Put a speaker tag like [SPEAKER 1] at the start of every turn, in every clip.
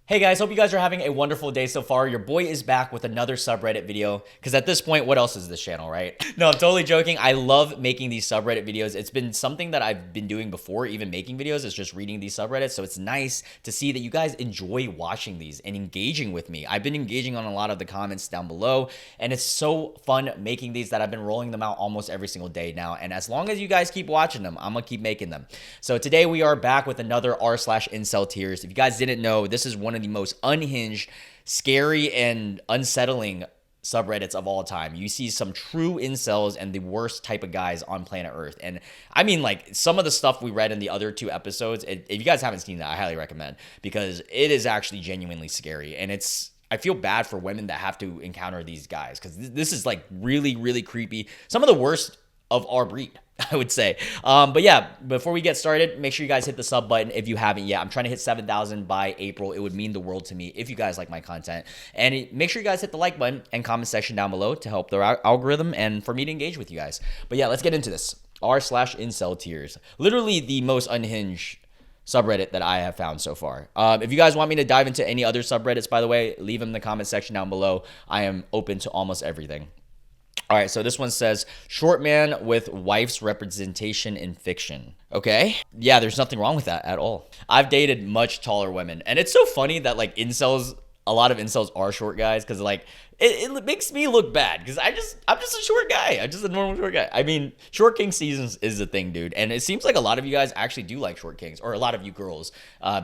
[SPEAKER 1] Hey guys, hope you guys are having a wonderful day so far. Your boy is back with another subreddit video because at this point, what else is this channel, right? No, I'm totally joking. I love making these subreddit videos. It's been something that I've been doing before even making videos. It's just reading these subreddits. So it's nice to see that you guys enjoy watching these and engaging with me. I've been engaging on a lot of the comments down below and it's so fun making these that I've been rolling them out almost every single day now. And as long as you guys keep watching them, I'm gonna keep making them. So today we are back with another r/inceltears. If you guys didn't know, this is one of the most unhinged, scary, and unsettling subreddits of all time. You see some true incels and the worst type of guys on planet Earth. And I mean, like, some of the stuff we read in the other two episodes, if you guys haven't seen that, I highly recommend because it is actually genuinely scary. And I feel bad for women that have to encounter these guys because this is like really, really creepy. Some of the worst of our breed, I would say. But yeah, before we get started, make sure you guys hit the sub button if you haven't yet. I'm trying to hit 7,000 by April. It would mean the world to me if you guys like my content. And make sure you guys hit the like button and comment section down below to help the algorithm and for me to engage with you guys. But yeah, let's get into this. r/inceltears. Literally the most unhinged subreddit that I have found so far. If you guys want me to dive into any other subreddits, by the way, leave them in the comment section down below. I am open to almost everything. All right, so this one says, short man with wife's representation in fiction. Okay. Yeah, there's nothing wrong with that at all. I've dated much taller women. And it's so funny that like a lot of incels are short guys because like it makes me look bad because I'm just a short guy. I'm just a normal short guy. I mean, short king seasons is the thing, dude. And it seems like a lot of you guys actually do like short kings, or a lot of you girls,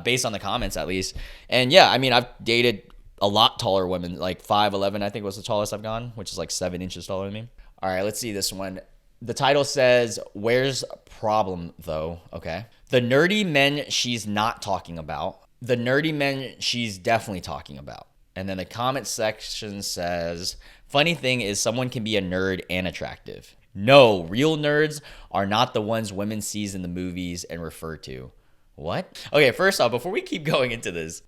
[SPEAKER 1] based on the comments at least. And yeah, I mean, I've dated a lot taller women, like 5'11", I think was the tallest I've gone, which is like 7 inches taller than me. All right, let's see this one. The title says, where's problem though? Okay. The nerdy men she's not talking about. The nerdy men she's definitely talking about. And then the comment section says, funny thing is someone can be a nerd and attractive. No, real nerds are not the ones women sees in the movies and refer to. What? Okay, first off, before we keep going into this,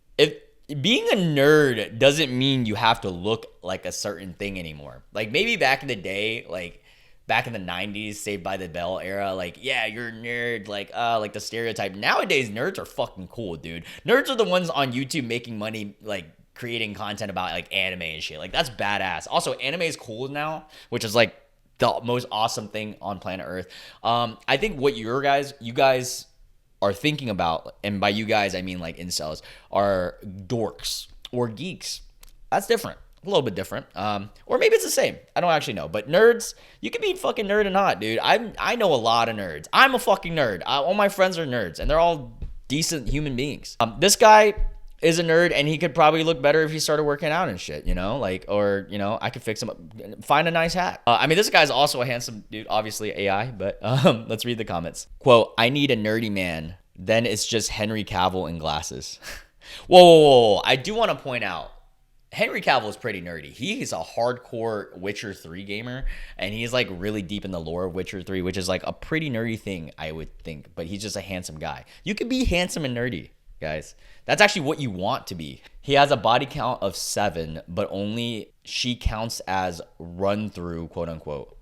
[SPEAKER 1] being a nerd doesn't mean you have to look like a certain thing anymore. Like maybe back in the day, like back in the 90s, Saved by the Bell era, like, yeah, you're a nerd, like the stereotype. Nowadays, nerds are fucking cool, dude. Nerds are the ones on YouTube making money, like creating content about like anime and shit. Like that's badass. Also, anime is cool now, which is like the most awesome thing on planet Earth. I think what you guys are thinking about, and by you guys I mean like incels, are dorks or geeks. That's different, a little bit different, or maybe it's the same. I don't actually know. But nerds, you can be fucking nerd or not, dude. I know a lot of nerds. I'm a fucking nerd. All my friends are nerds, and they're all decent human beings. This guy is a nerd, and he could probably look better if he started working out and shit, you know, like, or, you know, I could fix him up, find a nice hat. I mean, this guy's also a handsome dude, obviously AI, but let's read the comments. Quote, I need a nerdy man. Then it's just Henry Cavill in glasses. Whoa. I do want to point out, Henry Cavill is pretty nerdy. He's a hardcore Witcher 3 gamer, and he's like really deep in the lore of Witcher 3, which is like a pretty nerdy thing, I would think, but he's just a handsome guy. You could be handsome and nerdy, guys. That's actually what you want to be. He has a body count of 7, but only she counts as run through, quote unquote.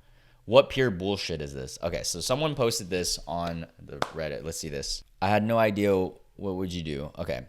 [SPEAKER 1] What pure bullshit is this? Okay, so someone posted this on the Reddit. Let's see this. I had no idea. What would you do? Okay.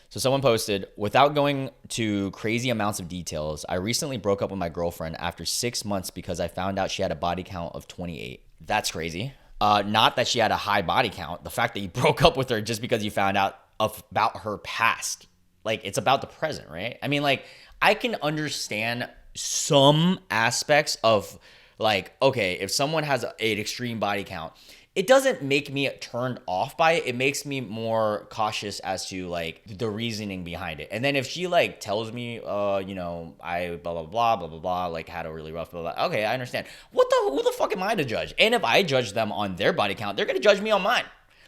[SPEAKER 1] So someone posted, without going to crazy amounts of details, I recently broke up with my girlfriend after 6 months because I found out she had a body count of 28. That's crazy. Not that she had a high body count. The fact that you broke up with her just because you found out about her past. Like, it's about the present, right? I mean, like, I can understand some aspects of, like, okay, if someone has an extreme body count, it doesn't make me turned off by it. It makes me more cautious as to like the reasoning behind it. And then if she like tells me, you know, I blah, blah, blah, blah, blah, blah, like had a really rough, blah, blah. Okay, I understand. Who the fuck am I to judge? And if I judge them on their body count, they're going to judge me on mine.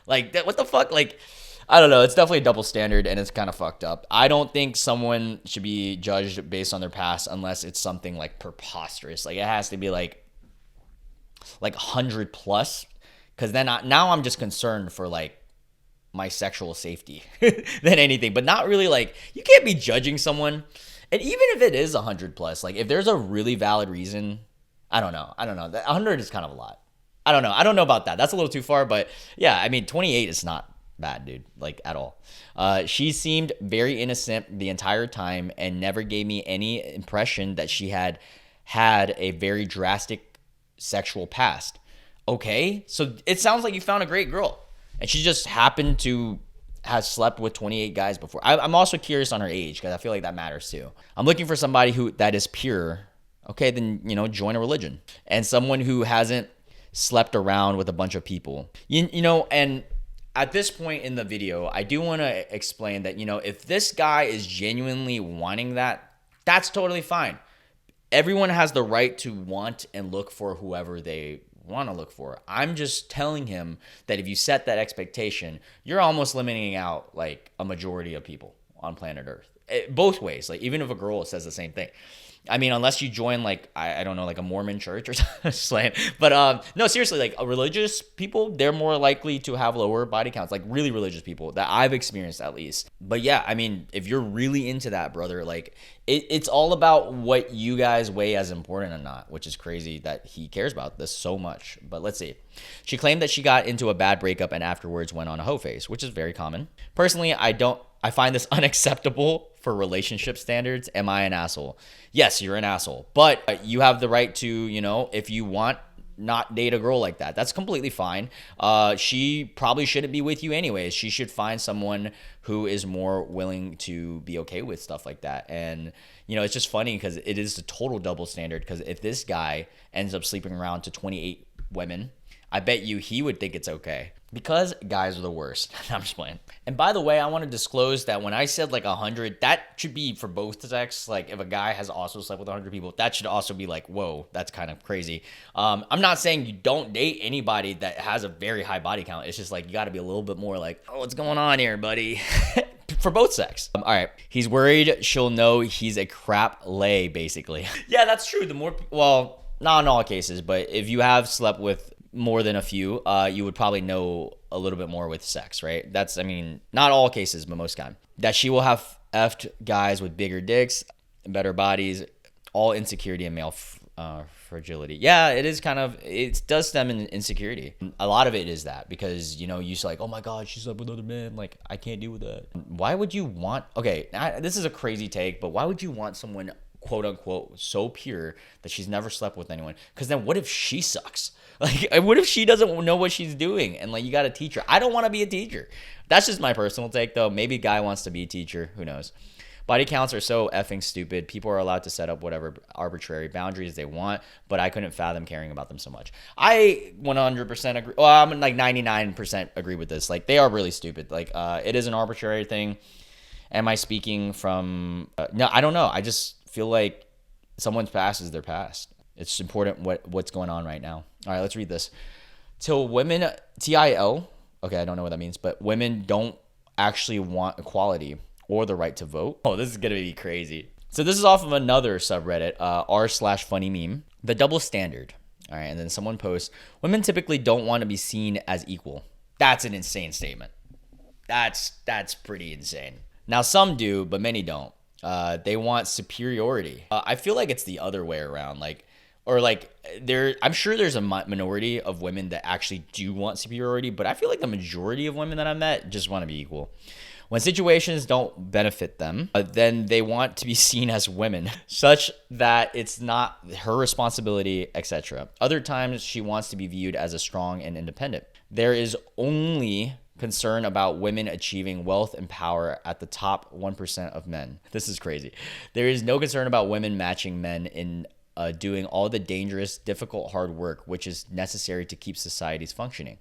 [SPEAKER 1] Like, what the fuck? Like, I don't know. It's definitely a double standard and it's kind of fucked up. I don't think someone should be judged based on their past unless it's something like preposterous. Like, it has to be like 100 plus. Because then now I'm just concerned for like my sexual safety than anything, but not really like, you can't be judging someone. And even if it is 100 plus, like if there's a really valid reason, I don't know. 100 is kind of a lot. I don't know about that. That's a little too far, but yeah, I mean, 28 is not bad, dude, like at all. She seemed very innocent the entire time and never gave me any impression that she had a very drastic sexual past. Okay, so it sounds like you found a great girl, and she just happened to have slept with 28 guys before. I'm also curious on her age because I feel like that matters too. I'm looking for somebody who that is pure. Okay, then join a religion, and someone who hasn't slept around with a bunch of people. And at this point in the video, I do want to explain that if this guy is genuinely wanting that, that's totally fine. Everyone has the right to want and look for whoever they want to look for. I'm just telling him that if you set that expectation, you're almost limiting out like a majority of people on planet Earth. Both ways. Like even if a girl says the same thing. I mean, unless you join like I don't know, like a Mormon church or something. But no, seriously, like religious people, they're more likely to have lower body counts. Like really religious people that I've experienced at least. But yeah, I mean, if you're really into that, brother, like it's all about what you guys weigh as important or not, which is crazy that he cares about this so much. But let's see. She claimed that she got into a bad breakup and afterwards went on a hoe phase, which is very common. Personally, I find this unacceptable for relationship standards. Am I an asshole? Yes, you're an asshole. But you have the right to, if you want, not date a girl like that. That's completely fine. She probably shouldn't be with you anyways. She should find someone who is more willing to be okay with stuff like that. And, it's just funny because it is a total double standard because if this guy ends up sleeping around to 28 women, I bet you he would think it's okay. Because guys are the worst. I'm just playing. And by the way, I want to disclose that when I said like 100, that should be for both sex. Like if a guy has also slept with 100 people, that should also be like, whoa, that's kind of crazy. I'm not saying you don't date anybody that has a very high body count. It's just like you got to be a little bit more like, oh, what's going on here, buddy? For both sex. All right. He's worried she'll know he's a crap lay, basically. Yeah, that's true. Well, not in all cases, but if you have slept with more than a few, you would probably know a little bit more with sex, right? That's, not all cases, but most time. That she will have effed guys with bigger dicks, better bodies, all insecurity and male fragility. Yeah, it does stem in insecurity. A lot of it is that because, you say like, oh my God, she slept with other men. Like, I can't deal with that. Why would you want, okay, this is a crazy take, but why would you want someone quote unquote so pure that she's never slept with anyone? Because then what if she sucks? Like, what if she doesn't know what she's doing and like you got to teach her? I don't want to be a teacher. That's just my personal take though. Maybe a guy wants to be a teacher. Who knows? Body counts are so effing stupid. People are allowed to set up whatever arbitrary boundaries they want, but I couldn't fathom caring about them so much. I 100% agree. Well, I'm like 99% agree with this. Like they are really stupid. Like it is an arbitrary thing. Am I speaking from? No, I don't know. I just feel like someone's past is their past. It's important what's going on right now. All right, let's read this. Till women, TIL, okay, I don't know what that means, but women don't actually want equality or the right to vote. Oh, this is going to be crazy. So this is off of another subreddit, r/funny meme. The double standard. All right, and then someone posts, women typically don't want to be seen as equal. That's an insane statement. That's pretty insane. Now, some do, but many don't. They want superiority. I feel like it's the other way around. I'm sure there's a minority of women that actually do want superiority, but I feel like the majority of women that I met just want to be equal. When situations don't benefit them, then they want to be seen as women, such that it's not her responsibility, etc. Other times, she wants to be viewed as a strong and independent. There is only concern about women achieving wealth and power at the top 1% of men. This is crazy. There is no concern about women matching men in doing all the dangerous, difficult, hard work, which is necessary to keep societies functioning.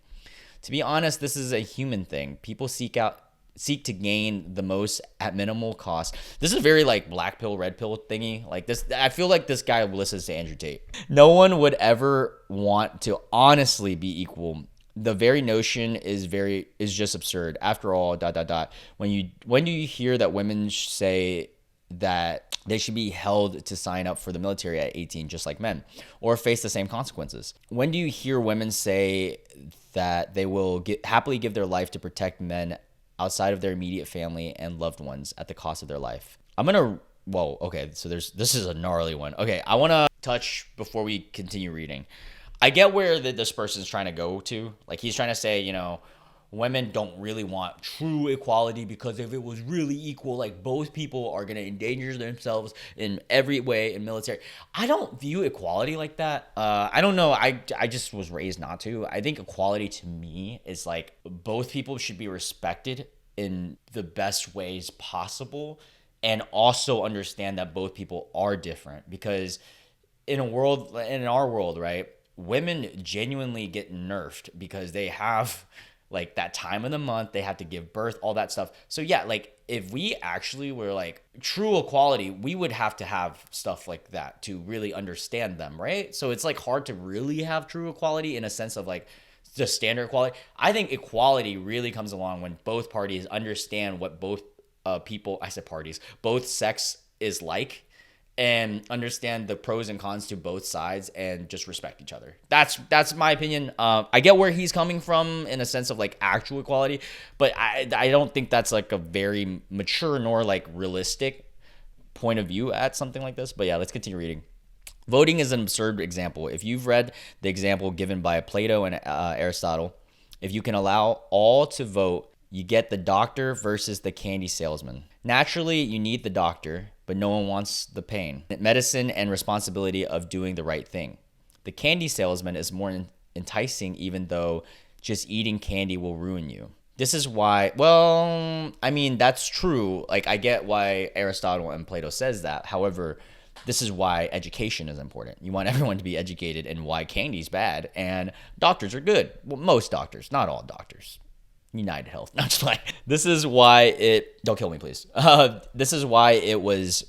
[SPEAKER 1] To be honest, this is a human thing. People seek to gain the most at minimal cost. This is very like black pill, red pill thingy. Like this, I feel like this guy listens to Andrew Tate. No one would ever want to honestly be equal. The very notion is just absurd. After all, ... When do you hear that women say that they should be held to sign up for the military at 18 just like men or face the same consequences? When do you hear women say that they will happily give their life to protect men outside of their immediate family and loved ones at the cost of their life? Okay, so this is a gnarly one. Okay, I want to touch before we continue reading. I get where this person's trying to go to. Like he's trying to say, women don't really want true equality, because if it was really equal, like both people are going to endanger themselves in every way in military. I don't view equality like that. I don't know. I just was raised not to. I think equality to me is like both people should be respected in the best ways possible, and also understand that both people are different, because in our world, right, women genuinely get nerfed because they have like that time of the month, they have to give birth, all that stuff. So yeah, like if we actually were like true equality, we would have to have stuff like that to really understand them, right? So it's like hard to really have true equality in a sense of like the standard equality. I think equality really comes along when both parties understand what both people, I said parties, both sex is like, and understand the pros and cons to both sides, and just respect each other. That's my opinion. I get where he's coming from in a sense of like actual equality, but I don't think that's like a very mature nor like realistic point of view at something like this. But yeah, let's continue reading. Voting is an absurd example. If you've read the example given by Plato and Aristotle, if you can allow all to vote, you get the doctor versus the candy salesman. Naturally, you need the doctor, but no one wants the pain, medicine, and responsibility of doing the right thing. The candy salesman is more enticing, even though just eating candy will ruin you. This is why, well, I mean, that's true. Like, I get why Aristotle and Plato says that. However, this is why education is important. You want everyone to be educated, and why candy's bad and doctors are good. Well, most doctors, not all doctors. United Health. Not just like, this is why it, don't kill me, please. This is why it was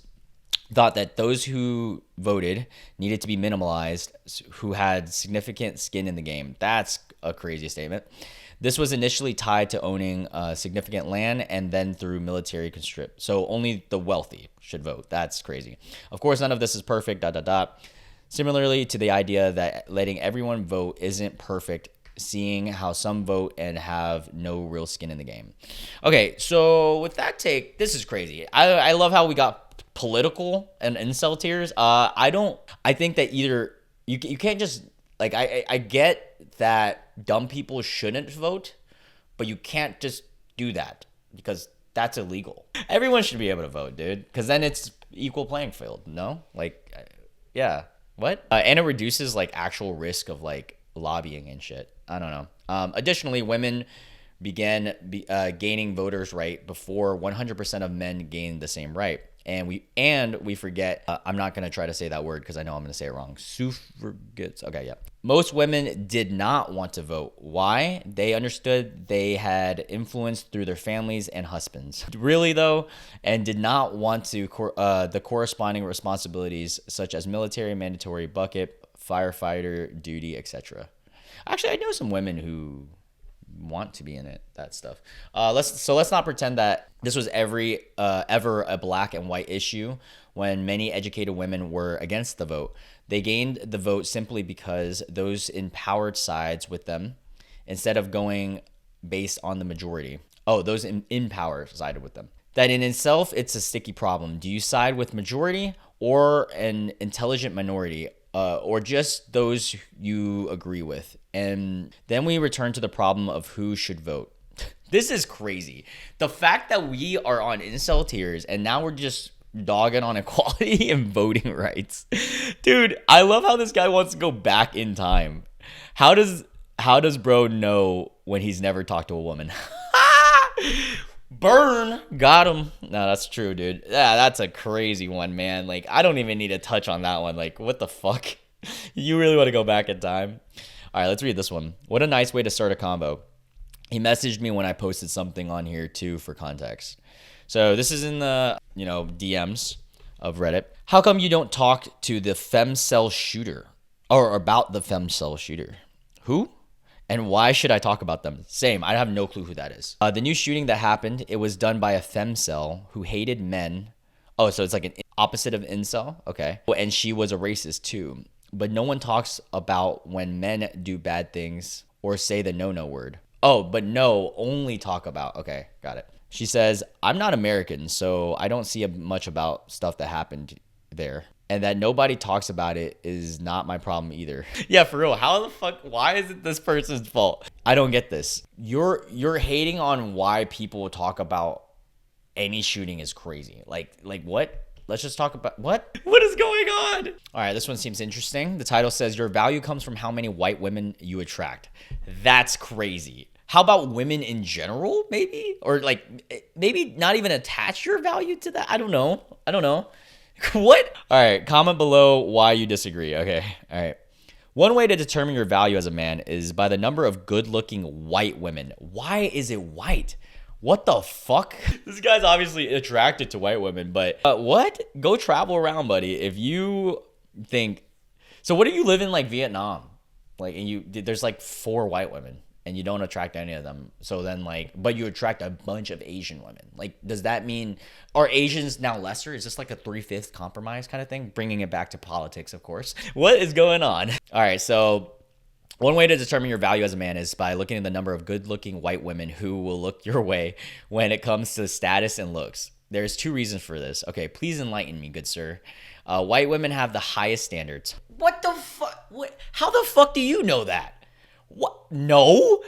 [SPEAKER 1] thought that those who voted needed to be minimalized, who had significant skin in the game. That's a crazy statement. This was initially tied to owning significant land, and then through military conscript. So only the wealthy should vote. That's crazy. Of course, none of this is perfect, ... Similarly to the idea that letting everyone vote isn't perfect, seeing how some vote and have no real skin in the game. Okay, so with that take, this is crazy. I love how we got political and incel tears. I think that either you can't just like, I get that dumb people shouldn't vote, but you can't just do that, because that's illegal. Everyone should be able to vote, dude, because then it's equal playing field. No, like, yeah, what? And it reduces like actual risk of like lobbying and shit. I don't know. Additionally, women began gaining voters' right before 100% of men gained the same right. And we forget, I'm not going to try to say that word because I know I'm going to say it wrong. Suffragettes. Okay, yeah. Most women did not want to vote. Why? They understood they had influence through their families and husbands. Really, though, and did not want to the corresponding responsibilities, such as military, mandatory bucket, firefighter duty, etc. Actually, I know some women who want to be in it, that stuff. Let's not pretend that this was ever a black and white issue when many educated women were against the vote. They gained the vote simply because those in powered sides with them, instead of going based on the majority. Oh, those in power sided with them. That in itself, it's a sticky problem. Do you side with majority or an intelligent minority? Or just those you agree with? And then we return to the problem of who should vote. This is crazy. The fact that we are on incel tears and now we're just dogging on equality and voting rights. Dude, I love how this guy wants to go back in time. How does bro know when he's never talked to a woman? Burn. Got him. No, that's true, dude. Yeah, that's a crazy one, man. Like, I don't even need to touch on that one. Like, what the fuck? You really want to go back in time? All right, let's read this one. What a nice way to start a combo. He messaged me when I posted something on here too, for context. So this is in the, DMs of Reddit. How come you don't talk to the femcel shooter, or about the femcel shooter? Who? And why should I talk about them? Same. I have no clue who that is. The new shooting that happened, it was done by a femcel who hated men. Oh, so it's like an opposite of incel? Okay. And she was a racist too. But no one talks about when men do bad things or say the no word. Oh, but no, only talk about. Okay, got it. She says, I'm not American, so I don't see much about stuff that happened there. And that nobody talks about it is not my problem either. Yeah, for real. How the fuck, why is it this person's fault? I don't get this. You're hating on why people talk about any shooting is crazy. Like what? Let's just talk about what? What is going on? All right, this one seems interesting. The title says your value comes from how many white women you attract. That's crazy. How about women in general, maybe? Or like maybe not even attach your value to that? I don't know. What? All right, comment below why you disagree. Okay, all right. One way to determine your value as a man is by the number of good-looking white women. Why is it white? What the fuck? This guy's obviously attracted to white women, but what? Go travel around, buddy. If you think... So what do you live in like Vietnam? Like, and there's like 4 white women and you don't attract any of them. So then like, but you attract a bunch of Asian women. Like, does that mean, are Asians now lesser? Is this like a 3/5 compromise kind of thing? Bringing it back to politics, of course. What is going on? All right, so one way to determine your value as a man is by looking at the number of good-looking white women who will look your way when it comes to status and looks. There's 2 reasons for this. Okay, please enlighten me, good sir. White women have the highest standards. What the fuck? How the fuck do you know that? What? No,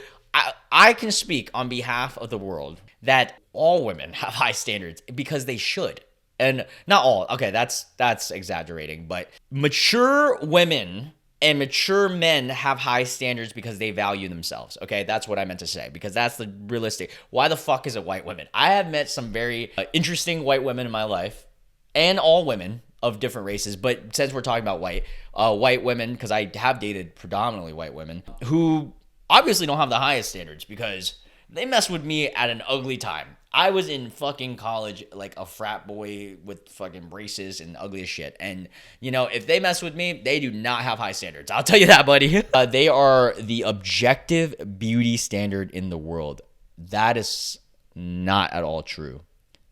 [SPEAKER 1] I can speak on behalf of the world that all women have high standards because they should. And not all. Okay, that's exaggerating, but mature women and mature men have high standards because they value themselves. Okay, that's what I meant to say, because that's the realistic. Why the fuck is it white women? I have met some very interesting white women in my life, and all women of different races. But since we're talking about white women, because I have dated predominantly white women who obviously don't have the highest standards because they mess with me at an ugly time. I was in fucking college like a frat boy with fucking braces and ugly as shit. And, you know, if they mess with me, they do not have high standards. I'll tell you that, buddy. They are the objective beauty standard in the world. That is not at all true.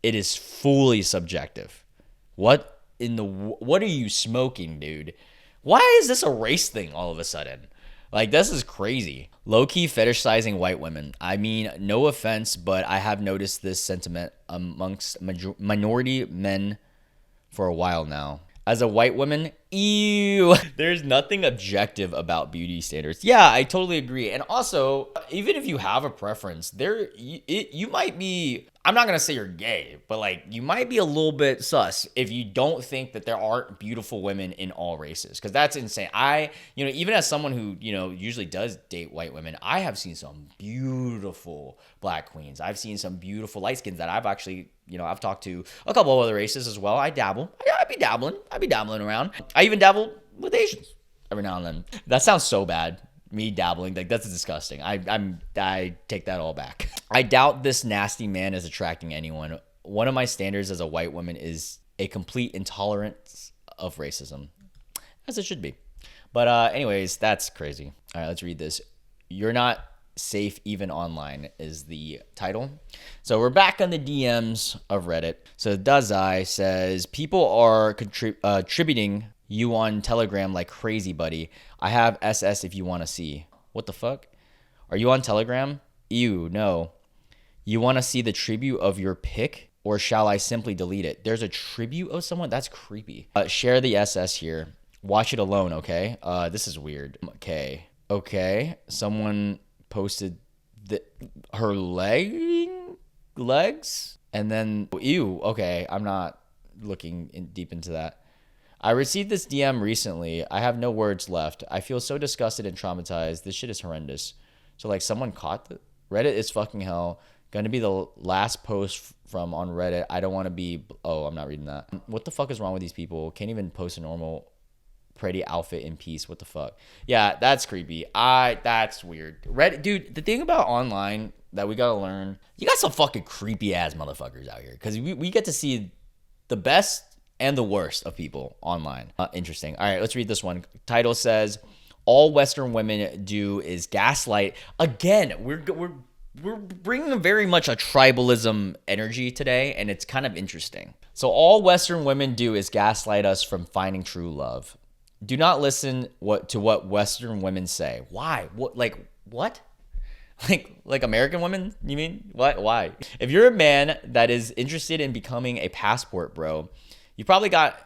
[SPEAKER 1] It is fully subjective. What are you smoking, dude? Why is this a race thing all of a sudden? Like, this is crazy. Low-key fetishizing white women. I mean, no offense, but I have noticed this sentiment amongst minority men for a while now. As a white woman, ew. There's nothing objective about beauty standards. Yeah, I totally agree. And also, even if you have a preference, you might be... I'm not going to say you're gay, but like you might be a little bit sus if you don't think that there aren't beautiful women in all races, because that's insane. Even as someone who, usually does date white women, I have seen some beautiful black queens. I've seen some beautiful light skins that I've actually, I've talked to a couple of other races as well. I dabble. I'd be dabbling around. I even dabble with Asians every now and then. That sounds so bad. Me dabbling, like that's disgusting. I take that all back. I doubt this nasty man is attracting anyone. One of my standards as a white woman is a complete intolerance of racism, as it should be. But anyways, that's crazy. All right, let's read this. You're not safe even online is the title. So we're back on the DMs of Reddit. So Dazai says people are contributing you on Telegram like crazy, buddy. I have SS if you want to see. What the fuck? Are you on Telegram? Ew, no. You want to see the tribute of your pick, or shall I simply delete it? There's a tribute of someone? That's creepy. Share the SS here. Watch it alone, okay? This is weird. Okay. Someone posted her legs, and then ew. Okay, I'm not looking deep into that. I received this DM recently. I have no words left. I feel so disgusted and traumatized. This shit is horrendous. So like someone caught Reddit is fucking hell. Gonna be the last post from on Reddit. I don't want to be. Oh, I'm not reading that. What the fuck is wrong with these people? Can't even post a normal pretty outfit in peace. What the fuck? Yeah, that's creepy. That's weird. Reddit, dude. The thing about online that we gotta learn, you got some fucking creepy ass motherfuckers out here, because we get to see the best and the worst of people online. Interesting. All right, let's read this one. Title says, all Western women do is gaslight. Again, we're bringing very much a tribalism energy today, and it's kind of interesting. So all Western women do is gaslight us from finding true love. Do not listen to what Western women say. Why? What? What? Like American women? You mean? What? Why? If you're a man that is interested in becoming a passport bro, you probably got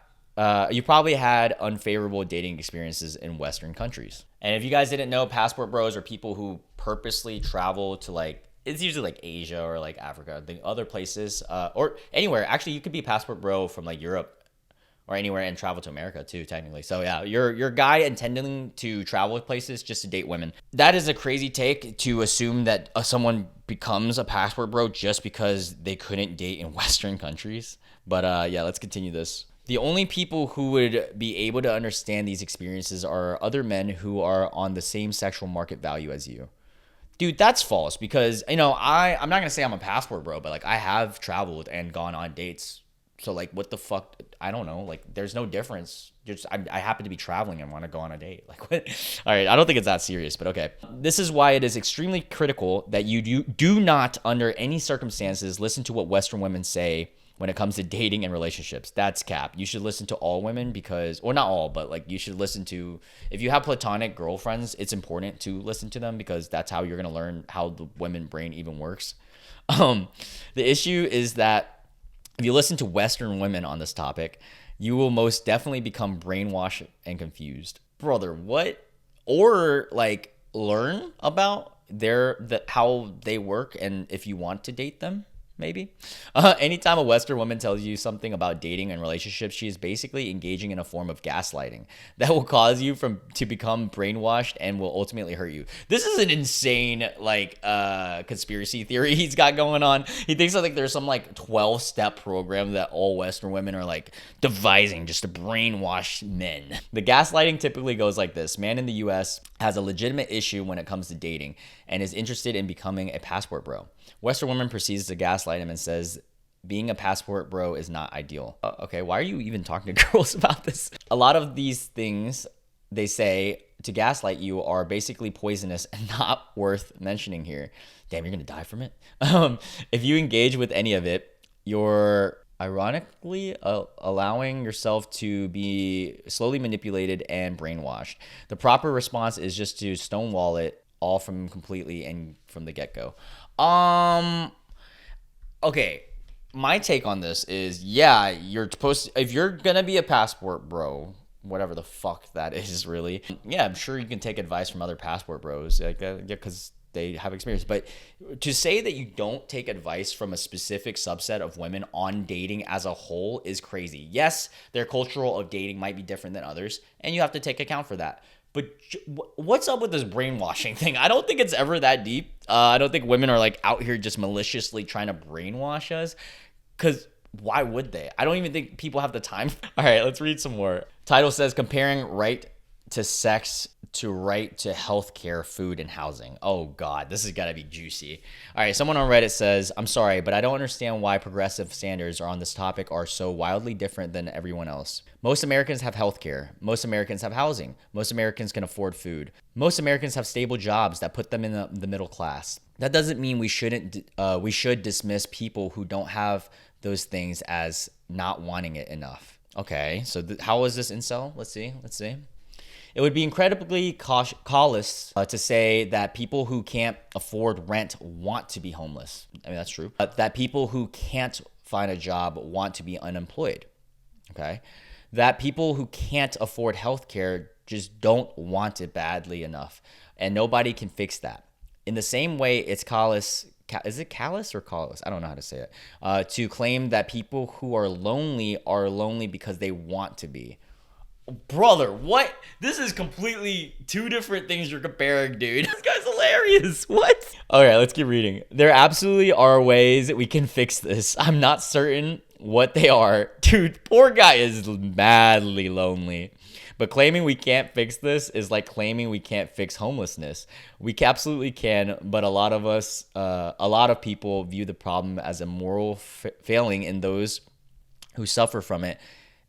[SPEAKER 1] you probably had unfavorable dating experiences in Western countries. And if you guys didn't know, passport bros are people who purposely travel to like, it's usually like Asia or like Africa, the other places, or anywhere. Actually, you could be a passport bro from like Europe or anywhere and travel to America too, technically. So yeah, you're a guy intending to travel places just to date women. That is a crazy take to assume that someone becomes a passport bro just because they couldn't date in Western countries. But yeah, let's continue this. The only people who would be able to understand these experiences are other men who are on the same sexual market value as you. Dude, that's false because, you know, I'm not going to say I'm a passport bro, but like I have traveled and gone on dates. So like what the fuck? I don't know. Like there's no difference. Just I happen to be traveling and want to go on a date. Like what? All right, I don't think it's that serious, but okay. This is why it is extremely critical that you do not under any circumstances listen to what Western women say when it comes to dating and relationships. That's cap. You should listen to all women because, or not all, but like you should listen to, if you have platonic girlfriends, it's important to listen to them because that's how you're going to learn how the women brain even works. The issue is that if you listen to Western women on this topic, you will most definitely become brainwashed and confused. Brother, what? Or like learn about how they work and if you want to date them. Maybe. Anytime a Western woman tells you something about dating and relationships, she is basically engaging in a form of gaslighting that will cause you to become brainwashed and will ultimately hurt you. This is an insane like conspiracy theory he's got going on. He thinks like there's some like 12-step program that all Western women are like devising just to brainwash men. The gaslighting typically goes like this. Man in the US has a legitimate issue when it comes to dating and is interested in becoming a passport bro. Western woman proceeds to gaslight him and says being a passport bro is not ideal. Okay, why are you even talking to girls about this? A lot of these things they say to gaslight you are basically poisonous and not worth mentioning here. Damn, you're gonna die from it. If you engage with any of it, you're ironically allowing yourself to be slowly manipulated and brainwashed. The proper response is just to stonewall it all from completely and from the get-go. Okay, my take on this is, yeah, you're supposed to, if you're gonna be a passport bro, whatever the fuck that is really, yeah, I'm sure you can take advice from other passport bros, like, yeah, because they have experience. But to say that you don't take advice from a specific subset of women on dating as a whole is crazy. Yes, their cultural of dating might be different than others, and you have to take account for that. But what's up with this brainwashing thing? I don't think it's ever that deep. I don't think women are like out here just maliciously trying to brainwash us. Because why would they? I don't even think people have the time. All right, let's read some more. Title says comparing right to sex to right to healthcare, food, and housing. Oh God, this has got to be juicy. All right, someone on Reddit says, I'm sorry, but I don't understand why progressive standards on this topic are so wildly different than everyone else. Most Americans have healthcare. Most Americans have housing. Most Americans can afford food. Most Americans have stable jobs that put them in the middle class. That doesn't mean we should dismiss people who don't have those things as not wanting it enough. Okay, so how is this incel? Let's see. It would be incredibly callous to say that people who can't afford rent want to be homeless. I mean, that's true. That people who can't find a job want to be unemployed. Okay. That people who can't afford healthcare just don't want it badly enough. And nobody can fix that. In the same way, it's callous. Is it callous or callous? I don't know how to say it. To claim that people who are lonely because they want to be. Brother, what? This is completely two different things you're comparing, dude. This guy's hilarious. What? All right, let's keep reading. There absolutely are ways that we can fix this. I'm not certain what they are. Dude, poor guy is madly lonely. But claiming we can't fix this is like claiming we can't fix homelessness. We absolutely can, but a lot of people view the problem as a moral failing in those who suffer from it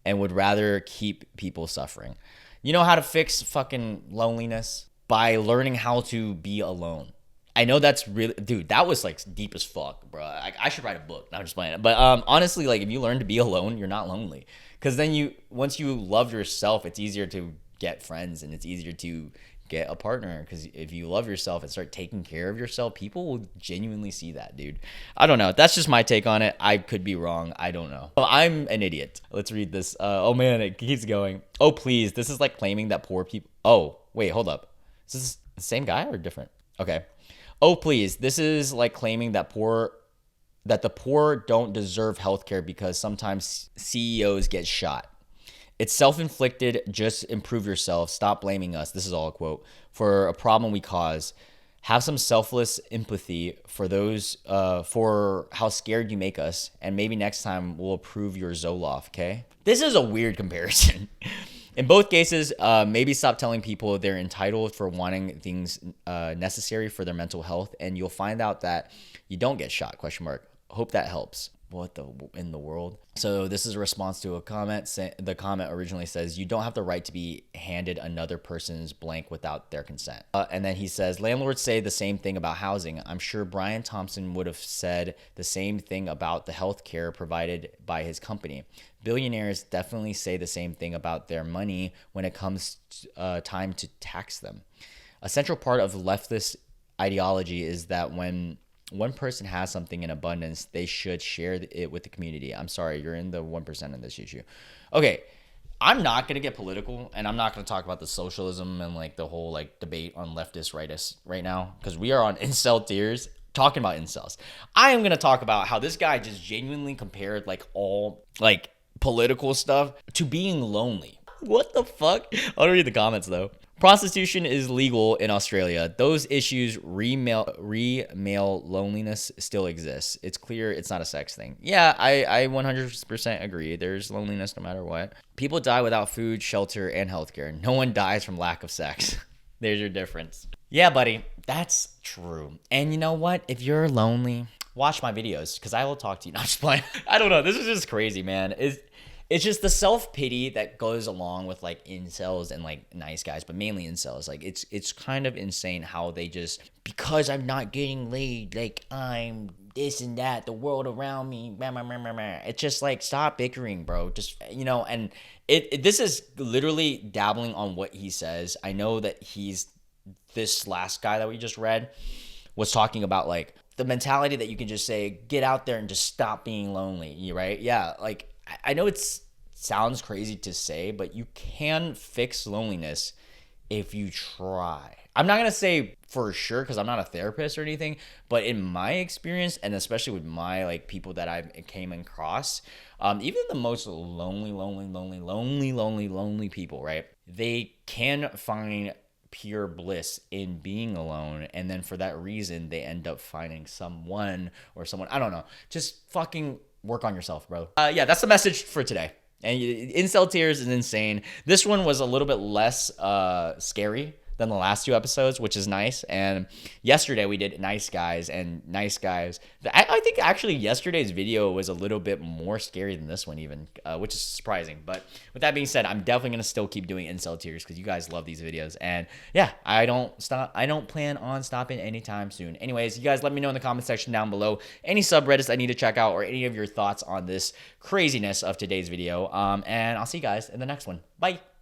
[SPEAKER 1] and would rather keep people suffering. You know how to fix fucking loneliness? By learning how to be alone. I know that's really, dude, that was like deep as fuck, bro. I should write a book. No, I'm just playing it. But honestly, like if you learn to be alone, you're not lonely. Because then once you love yourself, it's easier to get friends and it's easier to get a partner, because if you love yourself and start taking care of yourself, people will genuinely see that, dude. I don't know. That's just my take on it. I could be wrong. I don't know. Oh, I'm an idiot. Let's read this. Oh man, it keeps going. Oh please, this is like claiming that poor people. Oh wait, hold up. Is this the same guy or different? Okay. Oh please, this is like claiming that the poor don't deserve healthcare because sometimes CEOs get shot. It's self-inflicted. Just improve yourself. Stop blaming us. This is all a quote. For a problem we cause. Have some selfless empathy for those, for how scared you make us. And maybe next time we'll approve your Zoloft, okay? This is a weird comparison. In both cases, maybe stop telling people they're entitled for wanting things necessary for their mental health. And you'll find out that you don't get shot, question mark. Hope that helps. What in the world? So this is a response to a comment. The comment originally says, you don't have the right to be handed another person's blank without their consent. And then he says, landlords say the same thing about housing. I'm sure Brian Thompson would have said the same thing about the health care provided by his company. Billionaires definitely say the same thing about their money when it comes time to tax them. A central part of leftist ideology is that when one person has something in abundance, they should share it with the community. I'm sorry, you're in the 1% in this issue. Okay, I'm not going to get political, and I'm not going to talk about the socialism and like the whole like debate on leftist rightists right now, because we are on inceltears talking about incels. I am going to talk about how this guy just genuinely compared like all like political stuff to being lonely. What the fuck? I'll read the comments though. Prostitution is legal in Australia. Those issues, remale loneliness still exists. It's clear it's not a sex thing. Yeah, I 100% agree. There's loneliness no matter what. People die without food, shelter, and healthcare. No one dies from lack of sex. There's your difference. Yeah, buddy, that's true. And you know what? If you're lonely, watch my videos because I will talk to you. No, I'm just playing. I don't know. This is just crazy, man. It's just the self-pity that goes along with like incels and like nice guys, but mainly incels. Like it's kind of insane how they just, because I'm not getting laid, like I'm this and that, the world around me, blah, blah, blah, blah, blah. It's just like, stop bickering, bro. Just, you know, and this is literally dabbling on what he says. I know that this last guy that we just read was talking about like the mentality that you can just say, get out there and just stop being lonely, right? Yeah, like I know it sounds crazy to say, but you can fix loneliness if you try. I'm not going to say for sure because I'm not a therapist or anything, but in my experience, and especially with my like people that I came across, even the most lonely people, right? They can find pure bliss in being alone, and then for that reason, they end up finding someone, I don't know, just fucking work on yourself, bro. Yeah, that's the message for today. And inceltears is insane. This one was a little bit less scary than the last two episodes, which is nice. And yesterday we did nice guys and nice guys. I think actually yesterday's video was a little bit more scary than this one even, which is surprising. But with that being said, I'm definitely going to still keep doing inceltears because you guys love these videos. And yeah, I don't plan on stopping anytime soon. Anyways, you guys let me know in the comment section down below any subreddits I need to check out or any of your thoughts on this craziness of today's video. And I'll see you guys in the next one. Bye.